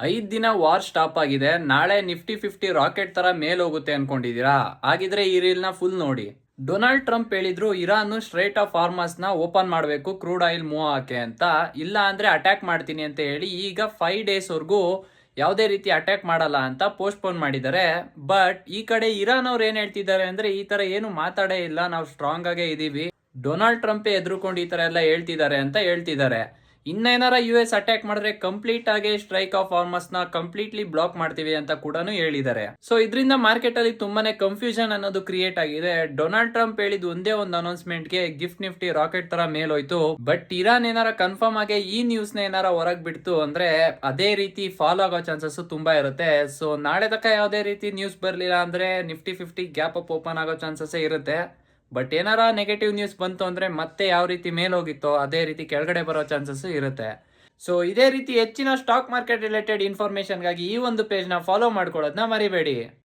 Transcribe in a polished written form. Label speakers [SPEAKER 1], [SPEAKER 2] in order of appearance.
[SPEAKER 1] 5 ದಿನ war stop ಆಗಿದೆ. ನಾಳೆ ನಿಫ್ಟಿ 50 ರಾಕೆಟ್ ತರ ಮೇಲ್ ಹೋಗುತ್ತೆ ಅನ್ಕೊಂಡಿದೀರಾ? ಹಾಗಿದ್ರೆ ಈ ರೀಲ್ ನ ಫುಲ್ ನೋಡಿ. ಡೊನಾಲ್ಡ್ ಟ್ರಂಪ್ ಹೇಳಿದ್ರು ಇರಾನ್ ಸ್ಟ್ರೈಟ್ ಆಫ್ ಹಾರ್ಮಸ್ ನ ಓಪನ್ ಮಾಡಬೇಕು ಕ್ರೂಡ್ ಆಯಿಲ್ ಮೂವ್ ಹಾಕೆ ಅಂತ, ಇಲ್ಲ ಅಂದ್ರೆ ಅಟ್ಯಾಕ್ ಮಾಡ್ತೀನಿ ಅಂತ ಹೇಳಿ ಈಗ 5 ಡೇಸ್ ವರ್ಗೂ ಯಾವುದೇ ರೀತಿ ಅಟ್ಯಾಕ್ ಮಾಡಲ್ಲ ಅಂತ ಪೋಸ್ಟ್ಪೋನ್ ಮಾಡಿದ್ದಾರೆ. ಬಟ್ ಈ ಕಡೆ ಇರಾನ್ ಅವ್ರು ಏನ್ ಹೇಳ್ತಿದ್ದಾರೆ ಅಂದ್ರೆ ಈ ತರ ಏನು ಮಾತಾಡೇ ಇಲ್ಲ, ನಾವು ಸ್ಟ್ರಾಂಗ್ ಆಗೇ ಇದೀವಿ, ಡೊನಾಲ್ಡ್ ಟ್ರಂಪ್ ಎದುರುಕೊಂಡು ಈ ತರ ಎಲ್ಲ ಹೇಳ್ತಿದ್ದಾರೆ ಅಂತ ಹೇಳ್ತಿದ್ದಾರೆ. ಇನ್ನೇನಾರ US ಅಟ್ಯಾಕ್ ಮಾಡಿದ್ರೆ ಕಂಪ್ಲೀಟ್ ಆಗಿ ಸ್ಟ್ರೈಕ್ ಆಫ್ ಹಾರ್ಮಸ್ ನ ಕಂಪ್ಲೀಟ್ಲಿ ಬ್ಲಾಕ್ ಮಾಡ್ತೀವಿ ಅಂತ ಕೂಡ ಹೇಳಿದ್ದಾರೆ. ಸೊ ಇದರಿಂದ ಮಾರ್ಕೆಟ್ ಅಲ್ಲಿ ತುಂಬಾನೇ ಕನ್ಫ್ಯೂಷನ್ ಅನ್ನೋದು ಕ್ರಿಯೇಟ್ ಆಗಿದೆ. ಡೊನಾಲ್ಡ್ ಟ್ರಂಪ್ ಹೇಳಿದ ಒಂದೇ ಒಂದು ಅನೌನ್ಸ್ಮೆಂಟ್ ಗೆ ಗಿಫ್ಟ್ ನಿಫ್ಟಿ ರಾಕೆಟ್ ತರ ಮೇಲೋಯ್ತು. ಬಟ್ ಇರಾನ್ ಏನಾರ ಕನ್ಫರ್ಮ್ ಆಗಿ ಈ ನ್ಯೂಸ್ ನ ಏನಾರ ಹೊರಗ್ ಬಿಡ್ತು ಅಂದ್ರೆ ಅದೇ ರೀತಿ ಫಾಲೋ ಆಗೋ ಚಾನ್ಸಸ್ ತುಂಬಾ ಇರುತ್ತೆ. ಸೊ ನಾಳೆ ತನಕ ಯಾವುದೇ ರೀತಿ ನ್ಯೂಸ್ ಬರ್ಲಿಲ್ಲ ಅಂದ್ರೆ ನಿಫ್ಟಿ 50 ಗ್ಯಾಪ್ ಅಪ್ ಓಪನ್ ಆಗೋ ಚಾನ್ಸಸ್ ಇರುತ್ತೆ. ಬಟ್ ಏನಾರ ನೆಗೆಟಿವ್ ನ್ಯೂಸ್ ಬಂತು ಅಂದ್ರೆ ಮತ್ತೆ ಯಾವ ರೀತಿ ಮೇಲೋಗಿತ್ತೋ ಅದೇ ರೀತಿ ಕೆಳಗಡೆ ಬರೋ ಚಾನ್ಸಸ್ ಇರುತ್ತೆ. ಸೊ ಇದೇ ರೀತಿ ಹೆಚ್ಚಿನ ಸ್ಟಾಕ್ ಮಾರ್ಕೆಟ್ ರಿಲೇಟೆಡ್ ಇನ್ಫಾರ್ಮೇಶನ್ಗಾಗಿ ಈ ಒಂದು ಪೇಜ್ನ ಫಾಲೋ ಮಾಡ್ಕೊಳ್ಳೋದನ್ನ ಮರಿಬೇಡಿ.